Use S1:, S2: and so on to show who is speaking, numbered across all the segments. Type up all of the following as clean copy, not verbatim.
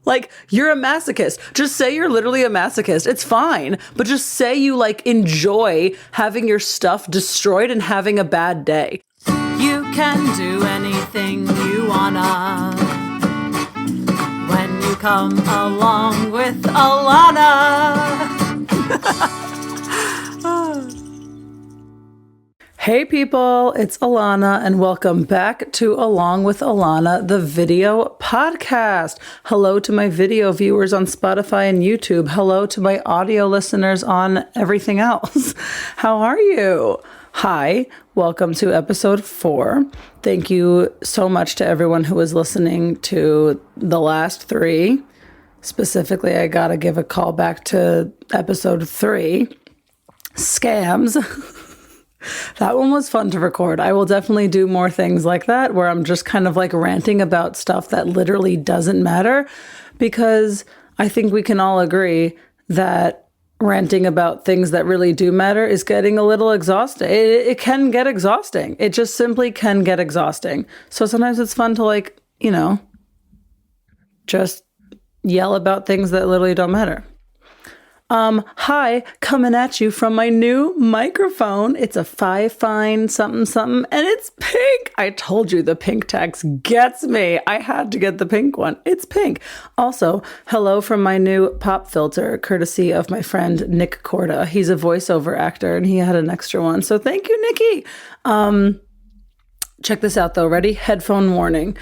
S1: Like, you're a masochist. Just say you're literally a masochist. It's fine. But just say you, like, enjoy having your stuff destroyed and having a bad day.
S2: You can do anything you wanna when you come along with Alana.
S1: Hey people, it's Alana and welcome back to Along with Alana, the video podcast. Hello to my video viewers on Spotify and YouTube. Hello to my audio listeners on everything else. How are you? Hi, welcome to episode 4. Thank you so much to everyone who was listening to the last 3. Specifically, I gotta give a call back to episode 3, scams. That one was fun to record. I will definitely do more things like that where I'm just kind of like ranting about stuff that literally doesn't matter, because I think we can all agree that ranting about things that really do matter is getting a little exhausting. It can get exhausting. It just simply can get exhausting. So sometimes it's fun to, like, you know, just yell about things that literally don't matter. Hi, coming at you from my new microphone. It's a 5-fine something, and it's pink. I told you the pink tax gets me. I had to get the pink one. It's pink. Also, hello from my new pop filter, courtesy of my friend Nick Corda. He's a voiceover actor, and he had an extra one. So thank you, Nikki. Check this out, though. Ready? Headphone warning.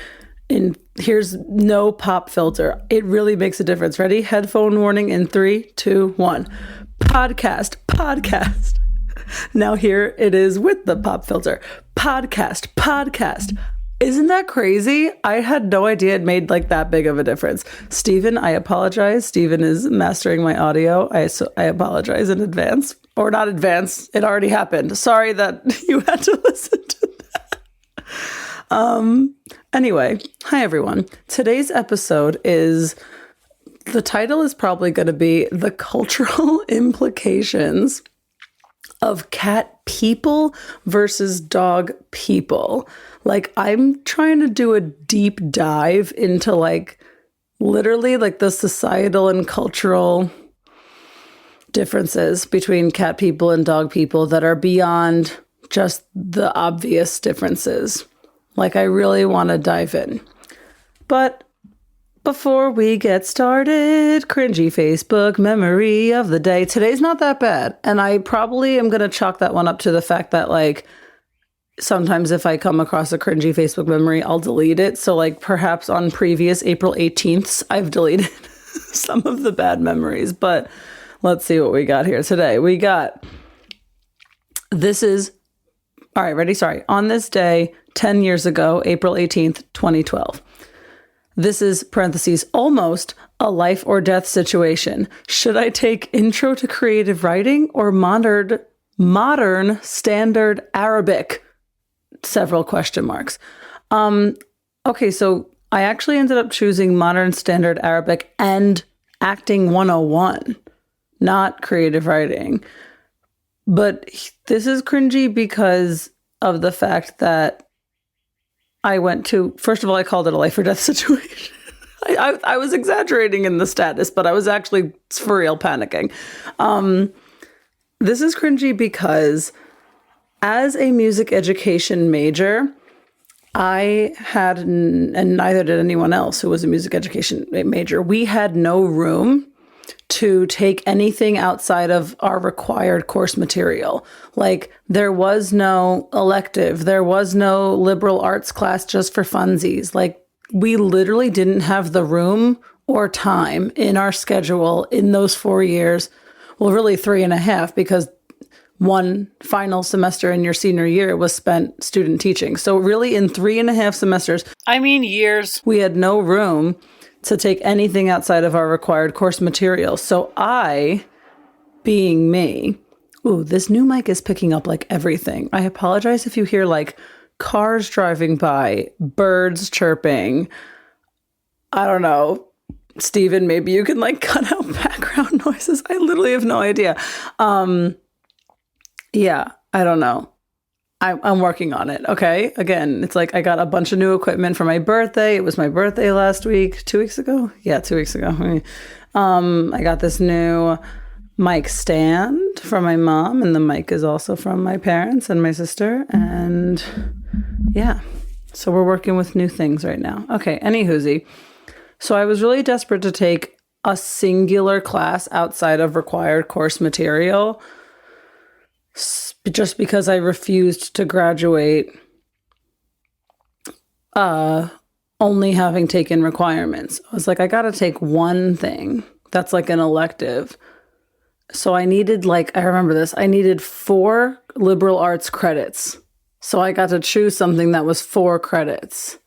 S1: Here's no pop filter. It really makes a difference. Ready? Headphone warning in 3, 2, 1. Podcast. Now here it is with the pop filter. Podcast. Isn't that crazy? I had no idea it made like that big of a difference. Steven, I apologize. Steven is mastering my audio. I apologize in advance. Or not advance. It already happened. Sorry that you had to listen to that. Anyway, hi everyone. Today's episode the title is probably going to be the cultural implications of cat people versus dog people. Like, I'm trying to do a deep dive into, like, literally, like, the societal and cultural differences between cat people and dog people that are beyond just the obvious differences. Like, I really want to dive in. But before we get started, cringy Facebook memory of the day. Today's not that bad. And I probably am going to chalk that one up to the fact that, like, sometimes if I come across a cringy Facebook memory, I'll delete it. So, like, perhaps on previous April 18th, I've deleted some of the bad memories. But let's see what we got here today. We got, all right, ready? Sorry. On this day, 10 years ago, April 18th, 2012. This is, parentheses, almost a life or death situation. Should I take Intro to Creative Writing or modern standard Arabic? Several question marks. Okay, so I actually ended up choosing Modern Standard Arabic and Acting 101, not creative writing. But this is cringy because of the fact that I went to, first of all, I called it a life or death situation. I was exaggerating in the status, but I was actually for real panicking. This is cringy because as a music education major, I had, and neither did anyone else who was a music education major, we had no room to take anything outside of our required course material. Like, there was no elective, there was no liberal arts class just for funsies. Like, we literally didn't have the room or time in our schedule in those 4 years. Well, really 3.5, because one final semester in your senior year was spent student teaching. So really in 3.5 semesters, years, we had no room to take anything outside of our required course material. So I, being me, this new mic is picking up like everything. I apologize if you hear like cars driving by, birds chirping. I don't know. Steven, maybe you can like cut out background noises. I literally have no idea. Yeah, I don't know. I'm working on it. Okay. Again, it's like I got a bunch of new equipment for my birthday. It was my birthday last week, 2 weeks ago. Yeah, 2 weeks ago. I got this new mic stand from my mom, and the mic is also from my parents and my sister. And yeah, so we're working with new things right now. Okay. Anywhoosie. So I was really desperate to take a singular class outside of required course material, just because I refused to graduate only having taken requirements. I was like, I got to take one thing that's like an elective. So I needed I remember this, I needed 4 liberal arts credits. So I got to choose something that was 4 credits.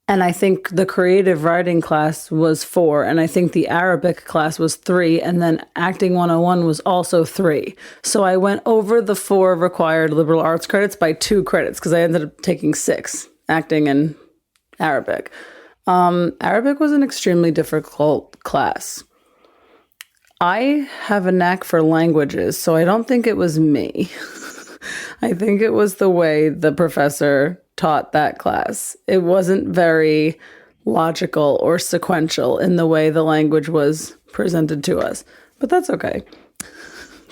S1: And I think the creative writing class was 4, and I think the Arabic class was 3, and then Acting 101 was also 3. So I went over the 4 required liberal arts credits by 2 credits because I ended up taking 6, acting and Arabic. Arabic was an extremely difficult class. I have a knack for languages, so I don't think it was me. I think it was the way the professor taught that class. It wasn't very logical or sequential in the way the language was presented to us, but that's okay.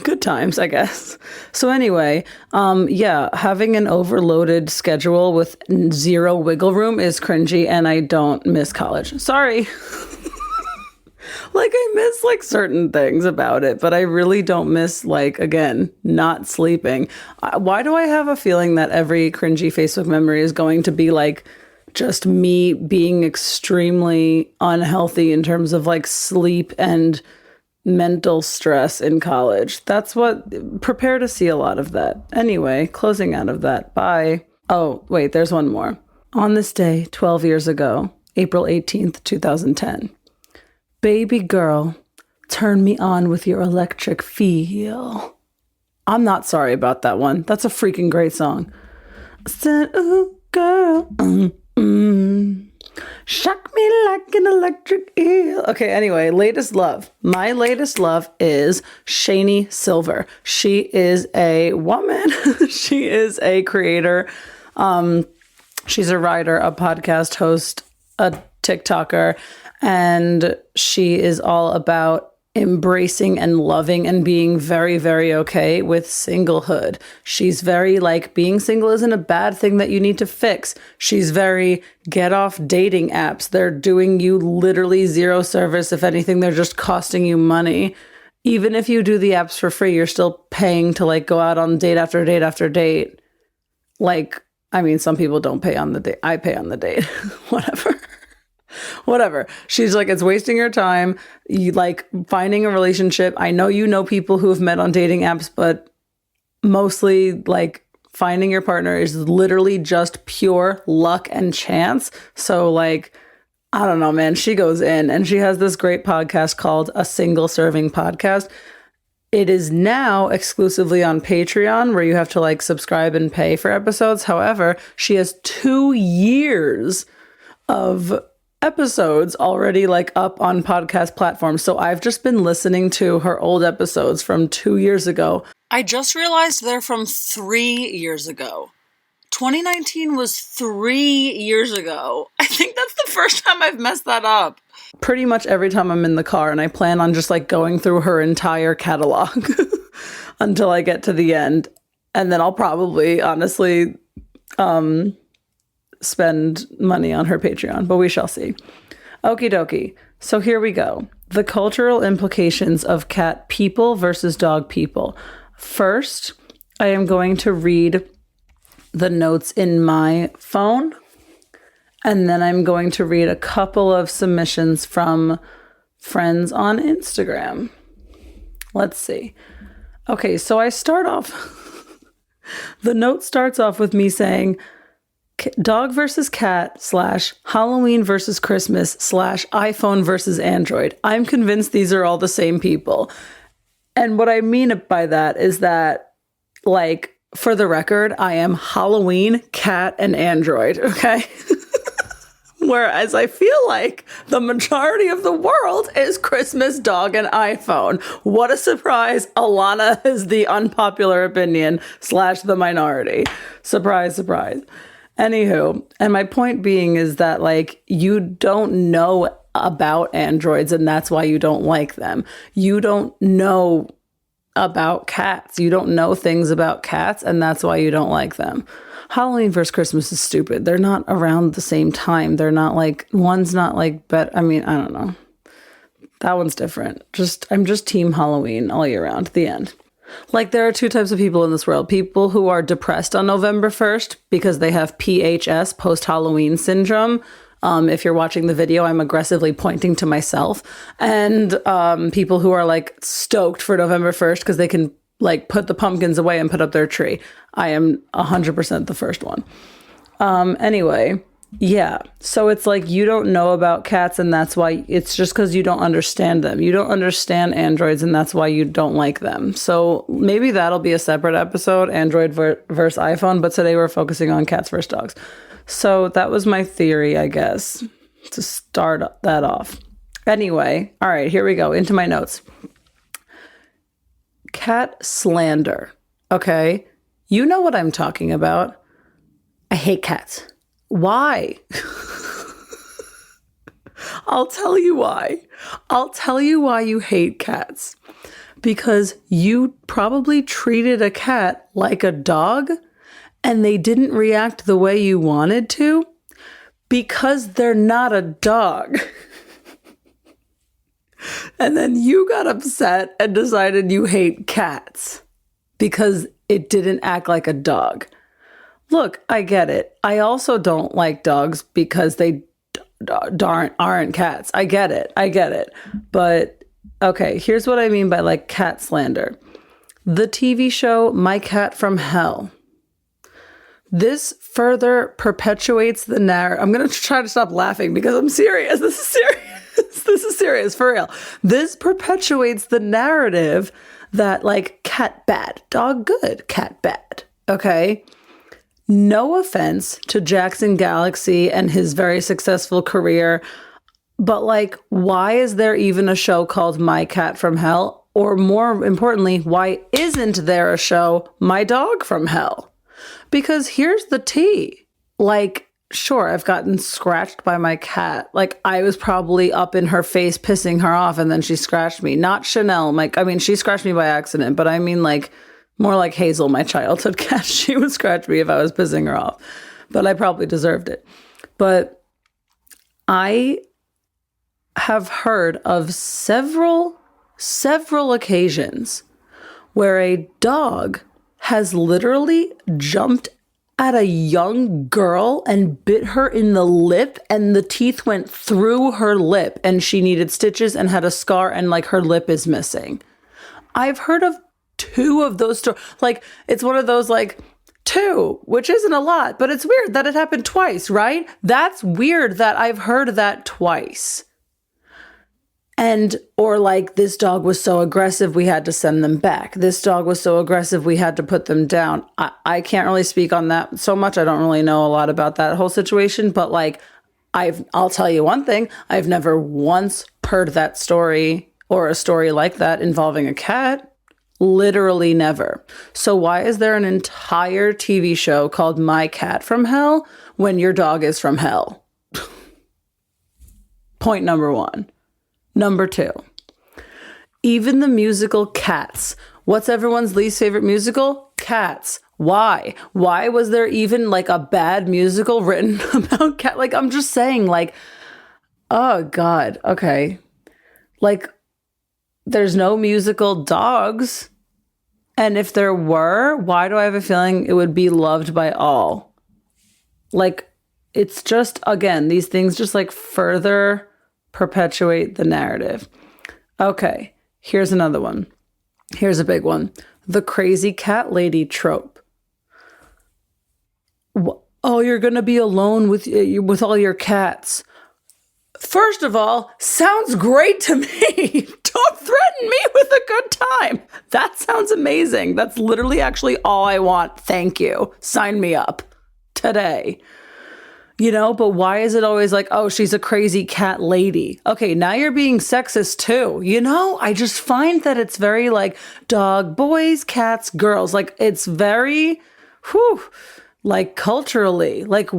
S1: Good times, I guess. So anyway, having an overloaded schedule with 0 wiggle room is cringy, and I don't miss college. Sorry. I miss certain things about it, but I really don't miss again, not sleeping. Why do I have a feeling that every cringy Facebook memory is going to be just me being extremely unhealthy in terms of sleep and mental stress in college? That's prepare to see a lot of that. Anyway, closing out of that. Bye. Oh, wait, there's one more. On this day, 12 years ago, April 18th, 2010. Baby girl, turn me on with your electric feel. I'm not sorry about that one. That's a freaking great song. I said, ooh, girl, shock me like an electric eel. Okay, anyway, latest love. My latest love is Shani Silver. She is a woman. She is a creator. She's a writer, a podcast host, a TikToker, and she is all about embracing and loving and being very, very okay with singlehood. She's very being single isn't a bad thing that you need to fix. She's very get off dating apps. They're doing you literally 0 service. If anything, they're just costing you money. Even if you do the apps for free, you're still paying to go out on date after date after date. Some people don't pay on the date. I pay on the date. Whatever. She's it's wasting your time. You finding a relationship. I know you know people who have met on dating apps, but mostly finding your partner is literally just pure luck and chance. So I don't know, man. She goes in, and she has this great podcast called A Single Serving Podcast. It is now exclusively on Patreon, where you have to subscribe and pay for episodes. However, she has 2 years of episodes already up on podcast platforms. So I've just been listening to her old episodes from 2 years ago. I just realized they're from 3 years ago. 2019 was 3 years ago. I think that's the first time I've messed that up. Pretty much every time I'm in the car, and I plan on just going through her entire catalog until I get to the end. And then I'll probably honestly spend money on her Patreon, but we shall see. Okie dokie. So here we go. The cultural implications of cat people versus dog people. First, I am going to read the notes in my phone, and then I'm going to read a couple of submissions from friends on Instagram. Let's see. Okay, so I start off. The note starts off with me saying, dog versus cat / Halloween versus Christmas / iPhone versus Android. I'm convinced these are all the same people. And what I mean by that is that, for the record, I am Halloween, cat, and Android, okay? Whereas I feel like the majority of the world is Christmas, dog, and iPhone. What a surprise. Alana is the unpopular opinion / the minority. Surprise, surprise. Anywho, and my point being is that like you don't know about androids and that's why you don't like them. You don't know about cats. You don't know things about cats and that's why you don't like them. Halloween versus Christmas is stupid. They're not around the same time. They're not like, one's not like, I don't know. That one's different. I'm just team Halloween all year round. The end. Like there are two types of people in this world. People who are depressed on November 1st because they have PHS, post-Halloween syndrome. If you're watching the video, I'm aggressively pointing to myself. And people who are like stoked for November 1st because they can like put the pumpkins away and put up their tree. I am 100% the first one. Anyway, yeah. So it's like you don't know about cats and that's why it's just because you don't understand them. You don't understand androids and that's why you don't like them. So maybe that'll be a separate episode, Android versus iPhone. But today we're focusing on cats versus dogs. So that was my theory, I guess, to start that off. Anyway, all right, here we go. Into my notes. Cat slander. Okay. You know what I'm talking about. I hate cats. Why? I'll tell you why. I'll tell you why you hate cats. Because you probably treated a cat like a dog and they didn't react the way you wanted to because they're not a dog. And then you got upset and decided you hate cats because it didn't act like a dog. Look, I get it. I also don't like dogs because they aren't cats. I get it. But okay, here's what I mean by like cat slander. The TV show My Cat from Hell. This further perpetuates the narrative. I'm going to try to stop laughing because I'm serious. This is serious. This is serious, for real. This perpetuates the narrative that like cat bad, dog good, cat bad. Okay? No offense to Jackson Galaxy and his very successful career, but like, why is there even a show called My Cat from Hell? Or more importantly, why isn't there a show My Dog from Hell? Because here's the tea. Like, sure, I've gotten scratched by my cat. Like, I was probably up in her face pissing her off and then she scratched me. Not Chanel. She scratched me by accident, but I mean like more like Hazel, my childhood cat. She would scratch me if I was pissing her off, but I probably deserved it. But I have heard of several occasions where a dog has literally jumped at a young girl and bit her in the lip and the teeth went through her lip and she needed stitches and had a scar and like her lip is missing. I've heard of 2 of those stories. Like it's one of those like 2, which isn't a lot, but it's weird that it happened twice, right? That's weird that I've heard that twice. Or like, this dog was so aggressive, we had to send them back. This dog was so aggressive, we had to put them down. I can't really speak on that so much. I don't really know a lot about that whole situation, but like, I'll tell you one thing. I've never once heard that story or a story like that involving a cat. Literally never. So why is there an entire TV show called My Cat from Hell when your dog is from hell? Point number 1. Number 2, even the musical Cats. What's everyone's least favorite musical? Cats. Why? Why was there even like a bad musical written about cat? Like, I'm just saying, like, oh God, okay. Like, there's no musical dogs. And if there were, why do I have a feeling it would be loved by all? Like, it's just, again, these things just like further perpetuate the narrative. Okay, here's another one. Here's a big one. The crazy cat lady trope. Oh, you're going to be alone with all your cats. First of all, sounds great to me. Don't threaten me with a good time. That sounds amazing. That's literally actually all I want. Thank you. Sign me up today. You know, but why is it always like, oh, she's a crazy cat lady? Okay, now you're being sexist too. You know, I just find that it's very like dog, boys, cats, girls. Like it's very, like culturally. Like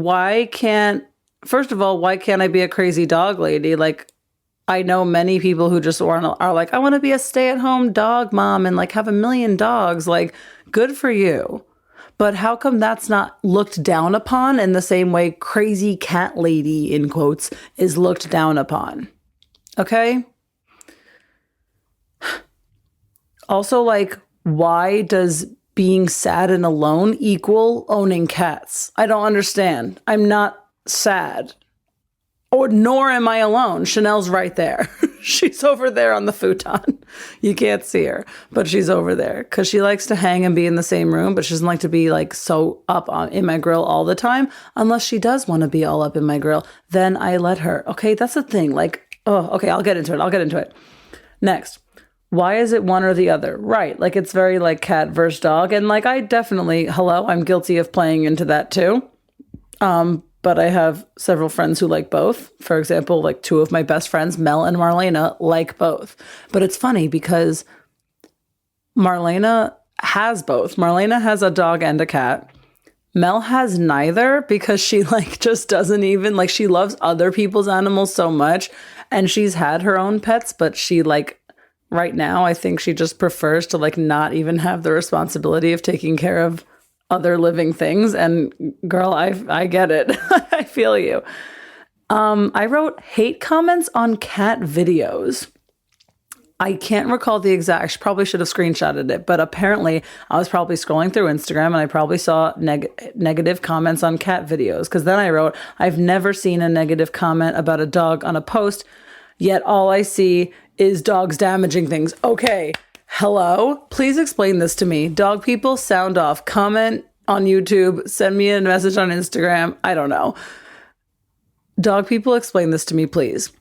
S1: first of all, why can't I be a crazy dog lady? Like I know many people who just are like, I want to be a stay-at-home dog mom and like have a million dogs. Like, good for you. But how come that's not looked down upon in the same way crazy cat lady, in quotes, is looked down upon? Okay? Also, like, why does being sad and alone equal owning cats? I don't understand. I'm not sad. Or nor am I alone. Chanel's right there. She's over there on the futon. You can't see her, but she's over there because she likes to hang and be in the same room, but she doesn't like to be like so up in my grill all the time. Unless she does want to be all up in my grill, then I let her. Okay, that's the thing. Like, oh, okay, I'll get into it. Next. Why is it one or the other? Right. Like it's very like cat versus dog. And like I definitely, I'm guilty of playing into that too. But I have several friends who like both. For example, like two of my best friends, Mel and Marlena, like both. But it's funny because Marlena has both. Marlena has a dog and a cat. Mel has neither because she like just doesn't even like, she loves other people's animals so much. And she's had her own pets, but she like right now, I think she just prefers to like not even have the responsibility of taking care of other living things. And girl, I get it. I feel you. I wrote hate comments on cat videos. I can't recall the exact, I probably should have screenshotted it, but apparently I was probably scrolling through Instagram and I probably saw negative comments on cat videos. Cause then I wrote, I've never seen a negative comment about a dog on a post, yet all I see is dogs damaging things. Okay. Hello, please explain this to me. Dog people, sound off. Comment on YouTube. Send me a message on Instagram. I don't know. Dog people, explain this to me, please.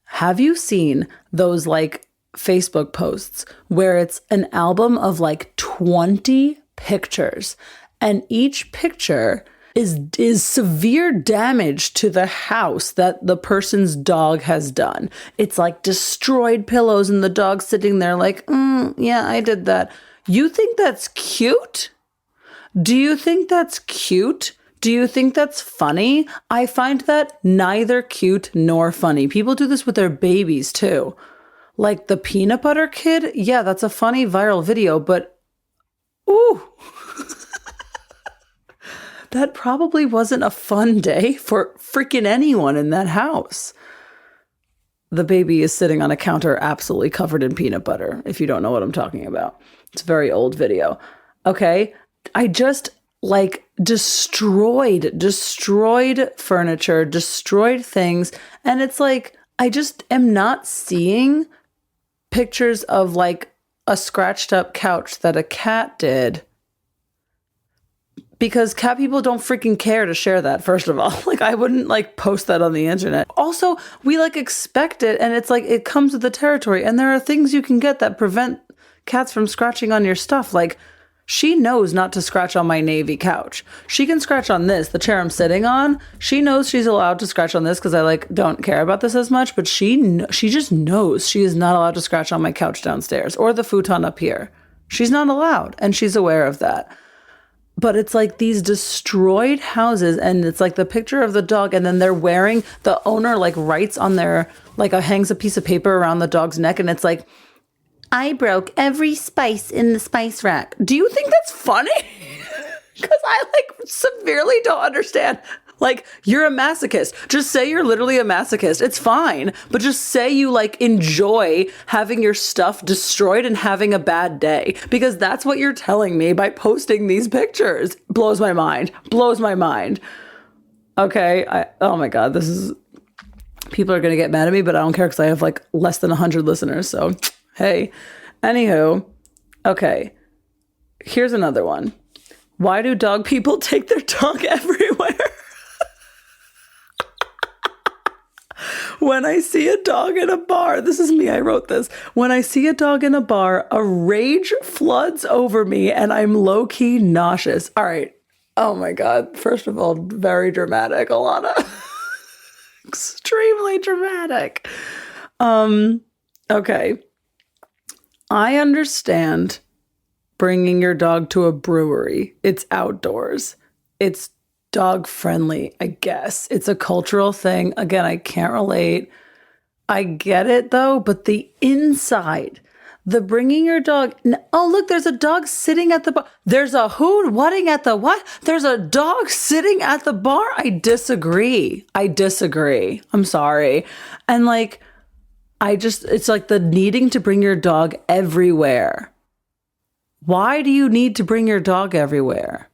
S1: Have you seen those like Facebook posts where it's an album of like 20 pictures and each picture is severe damage to the house that the person's dog has done. It's like destroyed pillows and the dog sitting there like, yeah, I did that. You think that's cute? Do you think that's cute? Do you think that's funny? I find that neither cute nor funny. People do this with their babies too. Like the peanut butter kid. Yeah, that's a funny viral video, but ooh. That probably wasn't a fun day for freaking anyone in that house. The baby is sitting on a counter absolutely covered in peanut butter, if you don't know what I'm talking about. It's a very old video. Okay, I just like destroyed furniture, destroyed things. And it's like, I just am not seeing pictures of like a scratched up couch that a cat did. Because cat people don't freaking care to share that, first of all. Like, I wouldn't, like, post that on the internet. Also, we, like, expect it, and it's like, it comes with the territory. And there are things you can get that prevent cats from scratching on your stuff. Like, she knows not to scratch on my navy couch. She can scratch on this, the chair I'm sitting on. She knows she's allowed to scratch on this because I, like, don't care about this as much. But she just knows she is not allowed to scratch on my couch downstairs or the futon up here. She's not allowed, and she's aware of that. But it's like these destroyed houses and it's like the picture of the dog and then they're wearing, the owner like writes on their, like hangs a piece of paper around the dog's neck and it's like, I broke every spice in the spice rack. Do you think that's funny? Because I like severely don't understand. Like, you're a masochist. Just say you're literally a masochist. It's fine. But just say you like enjoy having your stuff destroyed and having a bad day. Because that's what you're telling me by posting these pictures. Blows my mind. Blows my mind. Okay. Oh my God. People are going to get mad at me, but I don't care because I have like less than 100 listeners. So, hey. Anywho. Okay. Here's another one. Why do dog people take their dog everywhere? When I see a dog in a bar, this is me, I wrote this. When I see a dog in a bar, a rage floods over me and I'm low-key nauseous. All right, Oh my God. First of all, very dramatic, Alana. Extremely dramatic. Okay. I understand bringing your dog to a brewery. It's outdoors. It's dog friendly, I guess. It's a cultural thing. Again, I can't relate. I get it though, but the inside, the bringing your dog. Oh, look, there's a dog sitting at the bar. There's a who? Whatting at the what? There's a dog sitting at the bar. I disagree. I'm sorry. And like, it's like the needing to bring your dog everywhere. Why do you need to bring your dog everywhere?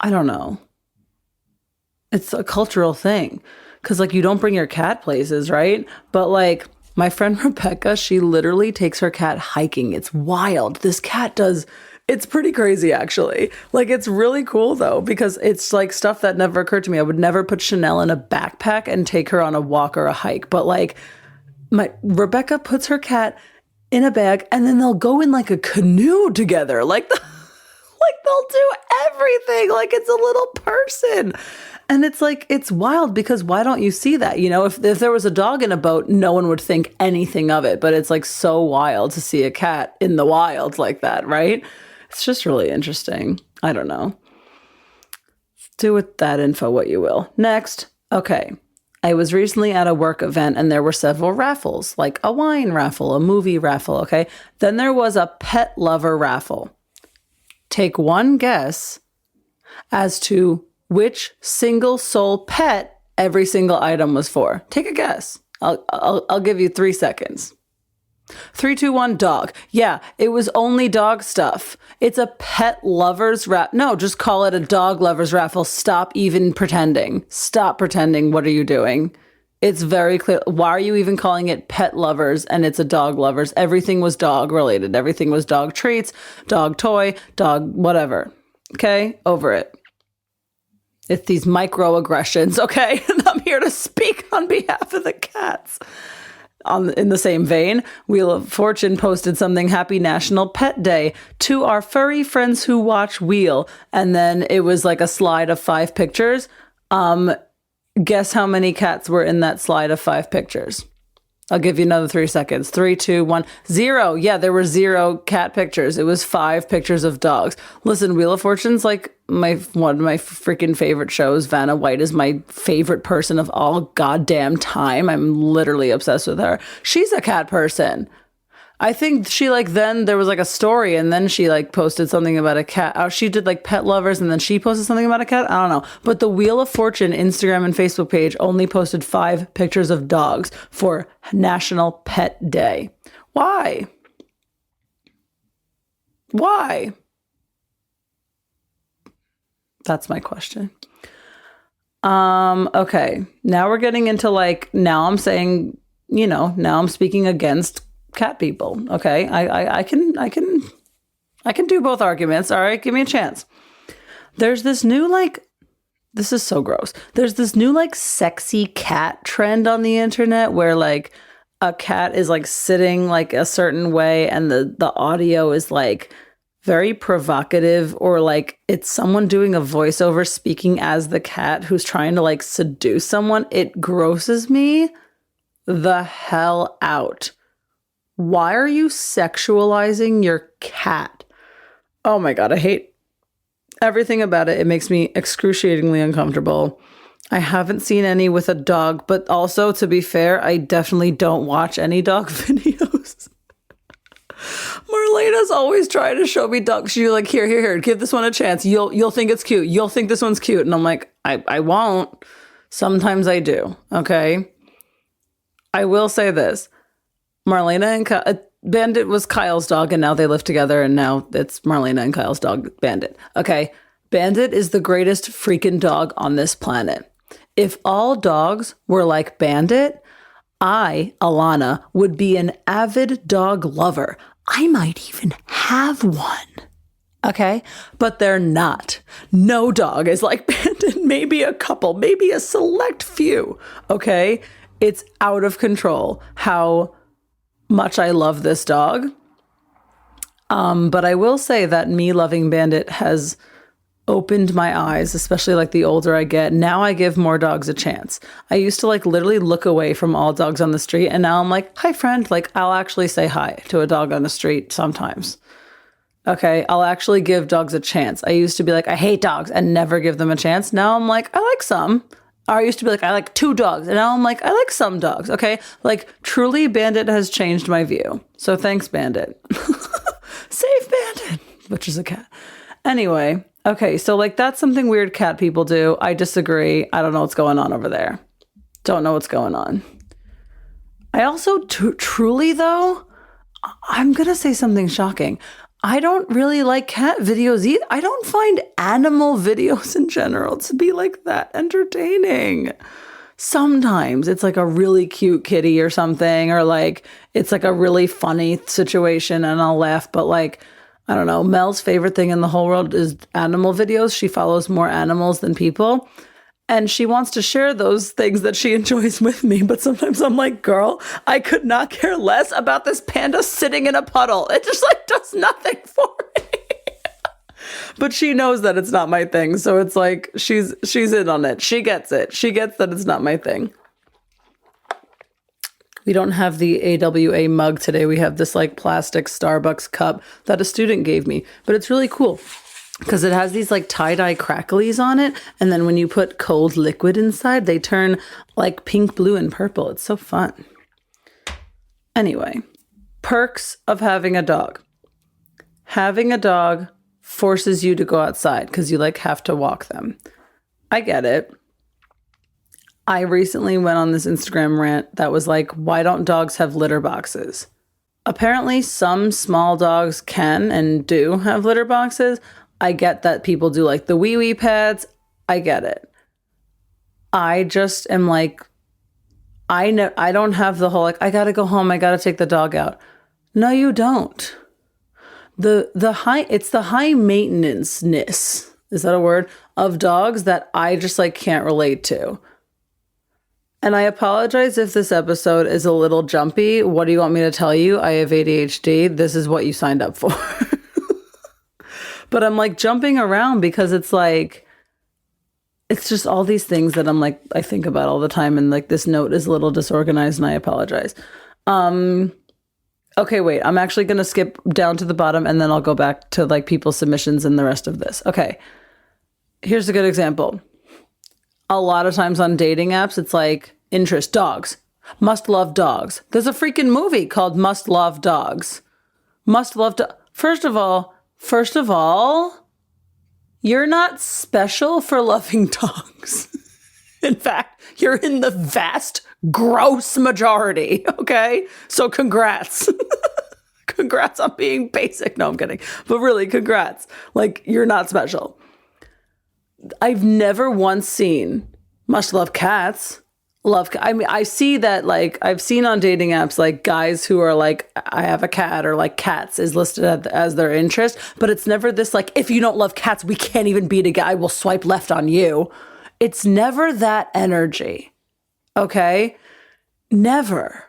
S1: I don't know. It's a cultural thing. Because, like, you don't bring your cat places, right? But, like, my friend Rebecca, she literally takes her cat hiking. It's wild. This cat does, it's pretty crazy, actually. Like, it's really cool, though, because it's, like, stuff that never occurred to me. I would never put Chanel in a backpack and take her on a walk or a hike. But, like, Rebecca puts her cat in a bag, and then they'll go in, like, a canoe together. Like, they'll do everything. Like, it's a little person. And it's like, it's wild because why don't you see that? You know, if there was a dog in a boat, no one would think anything of it. But it's like so wild to see a cat in the wild like that, right? It's just really interesting. I don't know. Do with that info what you will. Next. Okay. I was recently at a work event and there were several raffles, like a wine raffle, a movie raffle. Okay. Then there was a pet lover raffle. Take one guess as to which single soul pet every single item was for. Take a guess. I'll give you 3 seconds. 3, 2, 1, dog. Yeah, it was only dog stuff. It's a pet lovers raffle. No, just call it a dog lovers raffle. Stop even pretending. Stop pretending. What are you doing? It's very clear. Why are you even calling it pet lovers and it's a dog lovers? Everything was dog related. Everything was dog treats, dog toy, dog whatever. Okay? Over it. It's these microaggressions, okay? And I'm here to speak on behalf of the cats. In the same vein, Wheel of Fortune posted something, Happy National Pet Day, to our furry friends who watch Wheel. And then it was like a slide of 5 pictures. Guess how many cats were in that slide of 5 pictures? I'll give you another 3 seconds. 3, 2, 1, 0. Yeah, there were 0 cat pictures. It was 5 pictures of dogs. Listen, Wheel of Fortune's like one of my freaking favorite shows. Vanna White is my favorite person of all goddamn time. I'm literally obsessed with her. She's a cat person. I think she then there was like a story and then she posted something about a cat. Oh, she did pet lovers and then she posted something about a cat. I don't know. But the Wheel of Fortune Instagram and Facebook page only posted 5 pictures of dogs for National Pet Day. Why? Why? That's my question. Okay. Now we're getting into now I'm saying, now I'm speaking against cat people. Okay. I can do both arguments. All right. Give me a chance. There's this new, this is so gross. There's this new, sexy cat trend on the internet where a cat is sitting a certain way and the audio is very provocative or it's someone doing a voiceover speaking as the cat who's trying to seduce someone. It grosses me the hell out. Why are you sexualizing your cat? Oh my God, I hate everything about it. It makes me excruciatingly uncomfortable. I haven't seen any with a dog, but also, to be fair, I definitely don't watch any dog videos. Marlena's always trying to show me dogs. She's like, here, give this one a chance. You'll think it's cute. You'll think this one's cute. And I'm like, I won't. Sometimes I do, okay? I will say this. Marlena and Bandit was Kyle's dog, and now they live together, and now it's Marlena and Kyle's dog, Bandit. Okay, Bandit is the greatest freaking dog on this planet. If all dogs were like Bandit, I, Alana, would be an avid dog lover. I might even have one. Okay, but they're not. No dog is like Bandit. Maybe a couple, maybe a select few. Okay, it's out of control how much I love this dog. But I will say that me loving Bandit has opened my eyes, especially like the older I get. Now I give more dogs a chance. I used to like literally look away from all dogs on the street, and now I'm like, hi friend. Like I'll actually say hi to a dog on the street sometimes. Okay, I'll actually give dogs a chance. I used to be like, I hate dogs and never give them a chance. Now I'm like, I like some. Or I used to be like, I like 2 dogs. And now I'm like, I like some dogs. Okay, like truly Bandit has changed my view. So thanks, Bandit. Save Bandit, which is a cat. Anyway, okay, so like that's something weird cat people do. I disagree. I don't know what's going on over there. Don't know what's going on. I also truly though, I'm going to say something shocking. I don't really like cat videos either. I don't find animal videos in general to be like that entertaining. Sometimes it's like a really cute kitty or something, or like it's like a really funny situation and I'll laugh. But like, I don't know, Mel's favorite thing in the whole world is animal videos. She follows more animals than people. And she wants to share those things that she enjoys with me. But sometimes I'm like, girl, I could not care less about this panda sitting in a puddle. It just like does nothing for me. But she knows that it's not my thing. So it's like, she's in on it. She gets it. She gets that it's not my thing. We don't have the AWA mug today. We have this like plastic Starbucks cup that a student gave me. But it's really cool, because it has these like tie-dye cracklies on it. And then when you put cold liquid inside, they turn like pink, blue, and purple. It's so fun. Anyway, perks of having a dog. Having a dog forces you to go outside because you like have to walk them. I get it. I recently went on this Instagram rant that was like, why don't dogs have litter boxes? Apparently some small dogs can and do have litter boxes. I get that people do like the wee pads. I get it. I just am like, I don't have the whole like, I gotta go home, I gotta take the dog out. No, you don't. It's the high maintenance-ness, is that a word, of dogs that I just like can't relate to. And I apologize if this episode is a little jumpy. What do you want me to tell you? I have ADHD. This is what you signed up for. But I'm like jumping around because it's like, it's just all these things that I'm like, I think about all the time. And like this note is a little disorganized and I apologize. Okay, wait, I'm actually going to skip down to the bottom and then I'll go back to like people's submissions and the rest of this. Okay, here's a good example. A lot of times on dating apps, it's like interest, dogs, must love dogs. There's a freaking movie called Must Love Dogs. Must love dogs. First of all, you're not special for loving dogs. In fact, you're in the vast, gross majority, okay? So congrats. Congrats on being basic. No, I'm kidding. But really, congrats. Like, you're not special. I've never once seen must love cats. I mean, I see that, like, I've seen on dating apps, like, guys who are like, I have a cat, or like cats is listed as their interest, but it's never this, like, if you don't love cats, we can't even be together. I will swipe left on you. It's never that energy. Okay? Never.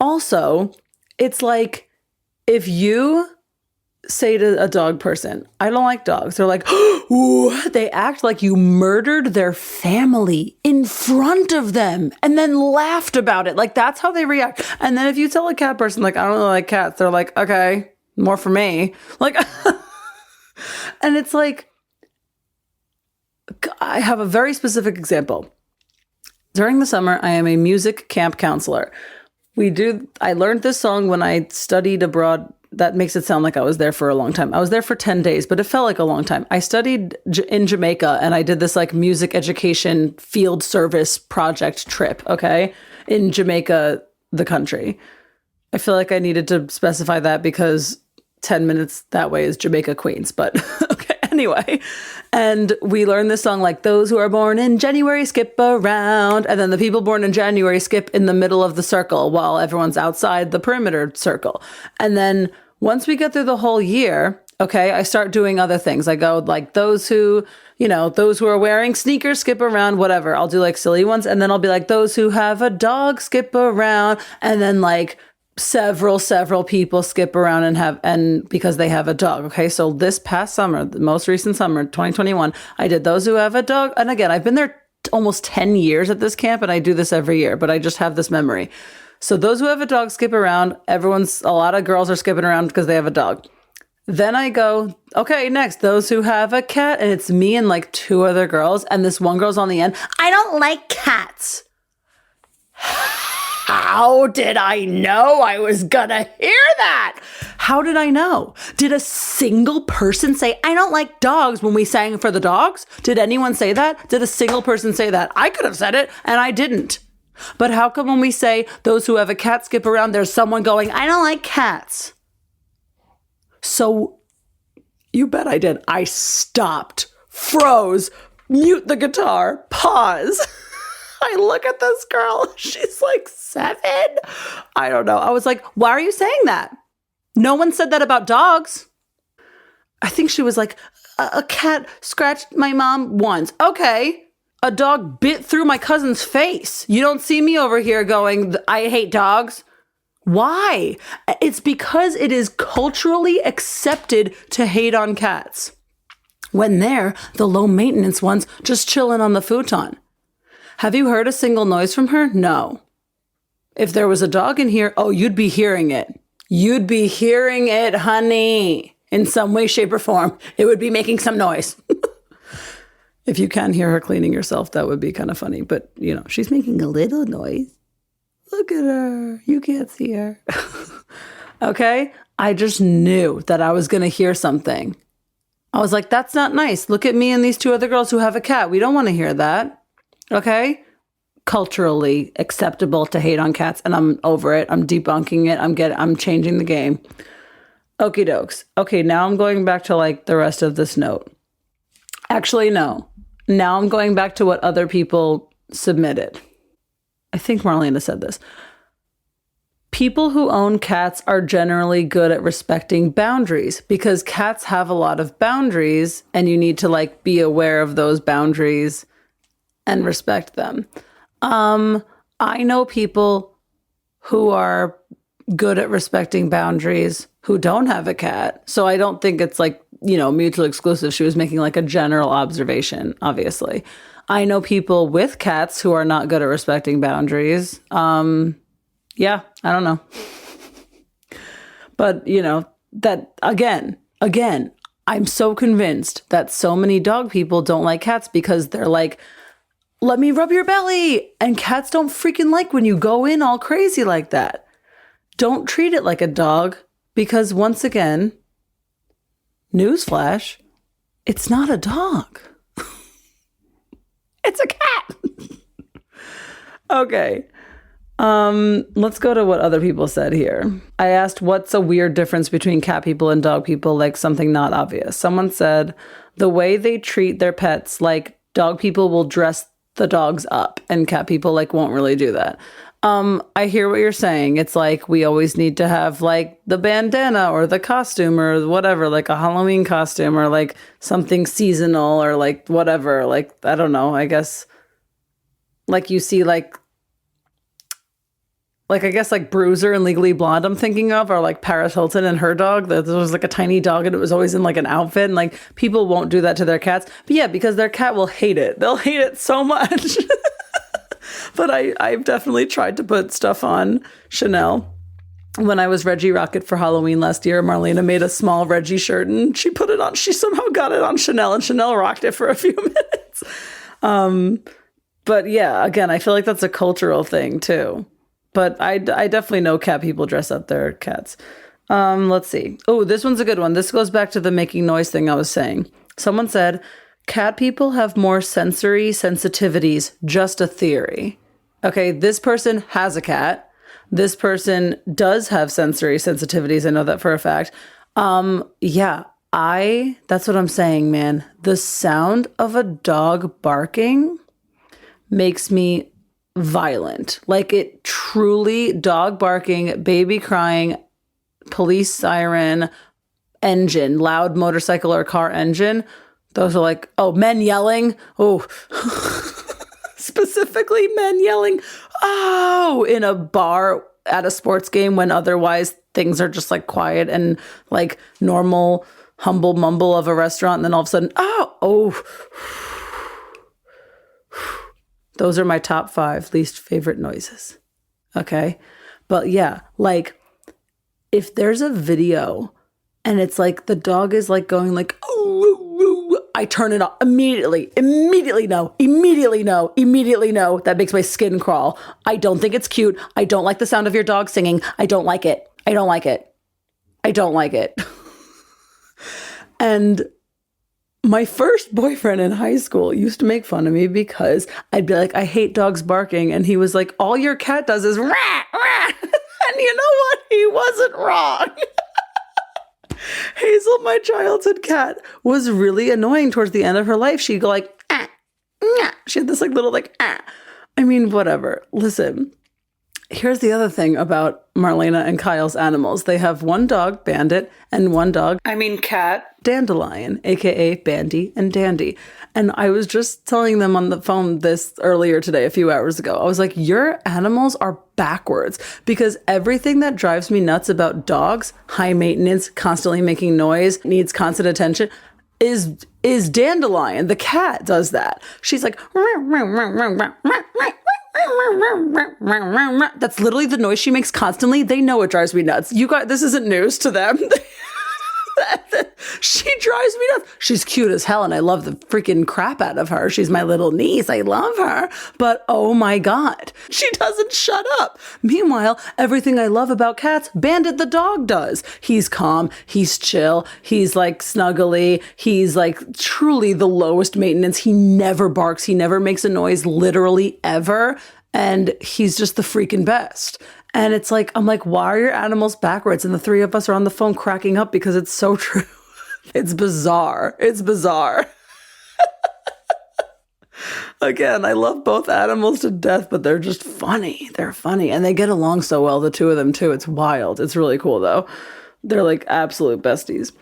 S1: Also, it's like, if you say to a dog person, I don't like dogs, they're like, ooh, they act like you murdered their family in front of them and then laughed about it. Like, that's how they react. And then if you tell a cat person, like, I don't really like cats, they're like, okay, more for me. Like, and it's like, I have a very specific example. During the summer, I am a music camp counselor. I learned this song when I studied abroad. That makes it sound like I was there for a long time. I was there for 10 days, but it felt like a long time. I studied in Jamaica and I did this like music education field service project trip, okay, in Jamaica, the country. I feel like I needed to specify that because 10 minutes that way is Jamaica Queens, but okay, anyway. And we learned this song like, those who are born in January skip around. And then the people born in January skip in the middle of the circle while everyone's outside the perimeter circle. And then once we get through the whole year, okay, I start doing other things. I go like those who are wearing sneakers, skip around, whatever. I'll do like silly ones. And then I'll be like, those who have a dog, skip around. And then like several people skip around and because they have a dog. Okay. So this past summer, the most recent summer, 2021, I did those who have a dog. And again, I've been there almost 10 years at this camp and I do this every year, but I just have this memory. So those who have a dog skip around. A lot of girls are skipping around because they have a dog. Then I go, okay, next, those who have a cat, and it's me and like two other girls, and this one girl's on the end. I don't like cats. How did I know I was gonna hear that? How did I know? Did a single person say, I don't like dogs when we sang for the dogs? Did anyone say that? Did a single person say that? I could have said it, and I didn't. But how come when we say those who have a cat skip around, there's someone going, I don't like cats? So you bet I did. I stopped, froze, mute the guitar, pause. I look at this girl. She's like 7. I don't know. I was like, why are you saying that? No one said that about dogs. I think she was like, a cat scratched my mom once. Okay. A dog bit through my cousin's face. You don't see me over here going, I hate dogs. Why? It's because it is culturally accepted to hate on cats. When they're the low maintenance ones just chilling on the futon. Have you heard a single noise from her? No. If there was a dog in here, oh, you'd be hearing it. You'd be hearing it, honey. In some way, shape, or form. It would be making some noise. If you can hear her cleaning herself, that would be kind of funny. But, she's making a little noise. Look at her. You can't see her. Okay? I just knew that I was going to hear something. I was like, that's not nice. Look at me and these two other girls who have a cat. We don't want to hear that. Okay? Culturally acceptable to hate on cats, and I'm over it. I'm debunking it. I'm changing the game. Okie dokes. Okay, now I'm going back to like the rest of this note. Actually, no. Now I'm going back to what other people submitted. I think Marlena said this. People who own cats are generally good at respecting boundaries because cats have a lot of boundaries and you need to like be aware of those boundaries and respect them. I know people who are good at respecting boundaries who don't have a cat. So I don't think it's like, mutually exclusive. She was making like a general observation, obviously. I know people with cats who are not good at respecting boundaries. Yeah, I don't know. But, that again, I'm so convinced that so many dog people don't like cats because they're like, let me rub your belly. And cats don't freaking like when you go in all crazy like that. Don't treat it like a dog because once again, newsflash, it's not a dog. It's a cat. Okay. Let's go to what other people said here. I asked, what's a weird difference between cat people and dog people? Like something not obvious. Someone said the way they treat their pets, like dog people will dress the dogs up and cat people like won't really do that. I hear what you're saying. It's like we always need to have like the bandana or the costume or whatever, like a Halloween costume or like something seasonal or like whatever. Like, I don't know, I guess like you see like I guess like Bruiser and Legally Blonde I'm thinking of are like Paris Hilton and her dog. There was like a tiny dog and it was always in like an outfit and like people won't do that to their cats. But yeah, because their cat will hate it. They'll hate it so much. But I've definitely tried to put stuff on Chanel. When I was Reggie Rocket for Halloween last year, Marlena made a small Reggie shirt and she put it on. She somehow got it on Chanel and Chanel rocked it for a few minutes. But yeah, again, I feel like that's a cultural thing too. But I definitely know cat people dress up their cats. Let's see. Oh, this one's a good one. This goes back to the making noise thing I was saying. Someone said, cat people have more sensory sensitivities. Just a theory. Okay, this person has a cat. This person does have sensory sensitivities. I know that for a fact. Yeah, that's what I'm saying, man. The sound of a dog barking makes me violent. Like it truly, dog barking, baby crying, police siren, engine, loud motorcycle or car engine. Those are like, oh, men yelling. Oh, specifically men yelling. Oh, in a bar at a sports game when otherwise things are just like quiet and like normal humble mumble of a restaurant, and then all of a sudden, oh, those are my top 5 least favorite noises. Okay. But yeah, like if there's a video and it's like the dog is like going like, oh, I turn it off immediately no. That makes my skin crawl. I don't think it's cute. I don't like the sound of your dog singing. I don't like it. And my first boyfriend in high school used to make fun of me because I'd be like, I hate dogs barking. And he was like, all your cat does is rah, rah. And you know what? He wasn't wrong. Hazel, my childhood cat, was really annoying towards the end of her life. She'd go like, ah, nah. She had this like little like, ah. I mean, whatever. Listen, here's the other thing about Marlena and Kyle's animals. They have one dog, Bandit, and one dog, cat, Dandelion, aka Bandy and Dandy. And I was just telling them on the phone this earlier today, a few hours ago. I was like, your animals are backwards, because everything that drives me nuts about dogs, high maintenance, constantly making noise, needs constant attention, is Dandelion. The cat does that. She's like, that's literally the noise she makes constantly. They know it drives me nuts. You guys, this isn't news to them. She drives me nuts. She's cute as hell, and I love the freaking crap out of her. She's my little niece. I love her. But oh my God, she doesn't shut up. Meanwhile, everything I love about cats, Bandit the dog does. He's calm. He's chill. He's like snuggly. He's like truly the lowest maintenance. He never barks. He never makes a noise, literally ever. And he's just the freaking best. And it's like, I'm like, why are your animals backwards? And the 3 of us are on the phone cracking up because it's so true. It's bizarre. Again, I love both animals to death, but they're just funny. They're funny. And they get along so well, the 2 of them too. It's wild. It's really cool though. They're like absolute besties.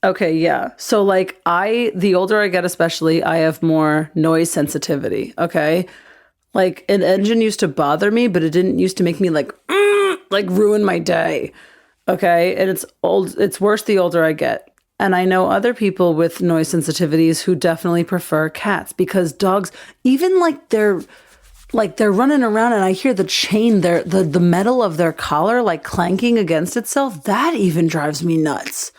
S1: Okay, yeah. So like the older I get especially, I have more noise sensitivity, okay? Like an engine used to bother me, but it didn't used to make me like ruin my day. Okay. And it's worse the older I get. And I know other people with noise sensitivities who definitely prefer cats, because dogs, even like they're running around and I hear the chain, the metal of their collar like clanking against itself. That even drives me nuts.